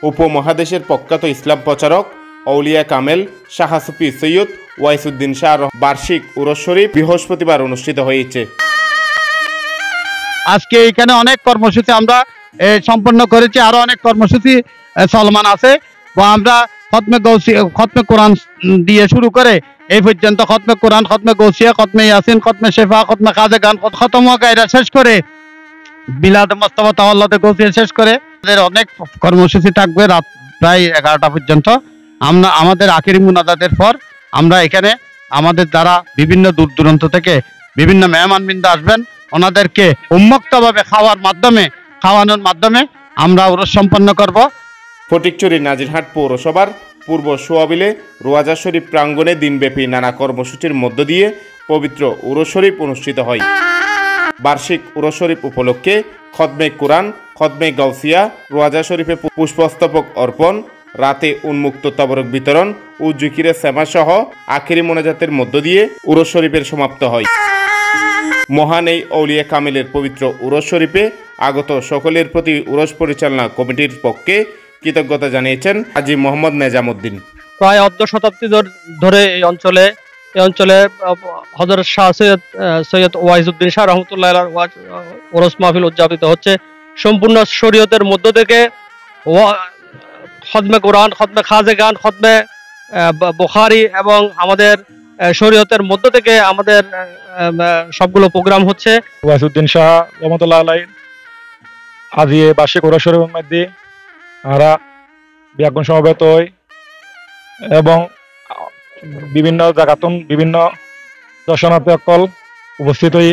উপমহাদেশের প্রখ্যাত ইসলাম প্রচারক আউলিয়া কামেল শাহ সুফি সৈয়দ ওয়াইসুদ্দিন শাহর বার্ষিক উরস শরীফ বৃহস্পতিবার অনুষ্ঠিত হয়েছে। আজকে এখানে অনেক কর্মসূচি আমরা সম্পন্ন করেছি, আরো অনেক কর্মসূচি চলমান আছে। আমরা খতমে কোরআন দিয়ে শুরু করে এই পর্যন্ত খতমে কোরআন, খতমে গৌসিয়া, খতমে ইয়াসিন, খতমে শেফা, খতমে খাজেগান, খতম গায়রা শেষ করে বিলাদ মোস্তফা তাওয়াল্লাতে গৌসিয়া শেষ করে আমাদের অনেক কর্মসূচি থাকবে রাত প্রায় 11টা পর্যন্ত। আমাদের আখিরি মুনাজাতের পর আমরা এখানে আমাদের দ্বারা বিভিন্ন দূর দূরান্ত থেকে বিভিন্ন মেহমানবৃন্দ আসবেন, ওনাদেরকে উন্মুক্তভাবে খাওয়ানোর মাধ্যমে আমরা উরস সম্পন্ন করব। ফটিকছড়ি নাজিরহাট পৌরসভার পূর্ব সোয়াবিলে রোয়াজা শরীফ প্রাঙ্গণে দিনব্যাপী নানা কর্মসূচির মধ্য দিয়ে পবিত্র উরস শরীফ অনুষ্ঠিত হয়। বার্ষিক উরস শরীফ উপলক্ষে খতমে কোরআন, খতমে গাউসিয়া, রোয়াজা শরীফে পুষ্পস্তবক অর্পণ, রাতে উন্মুক্ত তবরক বিতরণ ও জিকিরে সেমা সহ আখেরি মোনাজাতের মধ্য দিয়ে উরস শরীফের সমাপ্ত হয়। মহান এই আউলিয়া কামেলের পবিত্র উরস শরীফে আগত সকলের প্রতি উরস পরিচালনা কমিটির পক্ষে কৃতজ্ঞতা জানিয়েছেন হাজী মোহাম্মদ নেজামুদ্দিন। প্রায় অর্ধ শতাব্দী ধরে এই অঞ্চলে হযরত শাহ সৈয়দ ওয়াইসুদ্দিন শাহ রহমতুল্লাহ উরস মাহফিল উদযাপিত হচ্ছে। সম্পূর্ণ শরীয়তের মধ্য থেকে খতমে কোরআন, খতমে খাজেগান, খতমে বুখারী এবং আমাদের শরীয়তের মধ্য থেকে আমাদের সবগুলো প্রোগ্রাম হচ্ছে। ওয়াইসুদ্দিন শাহ রহমতুল্লাহ আলাইহি আজি বার্ষিক উরস শরীফের মধ্যে আমরা ব্যাকরণ সমবেত হই এবং বিভিন্ন জায়গাতন বিভিন্ন দর্শনার্থী সকল উপস্থিত হই।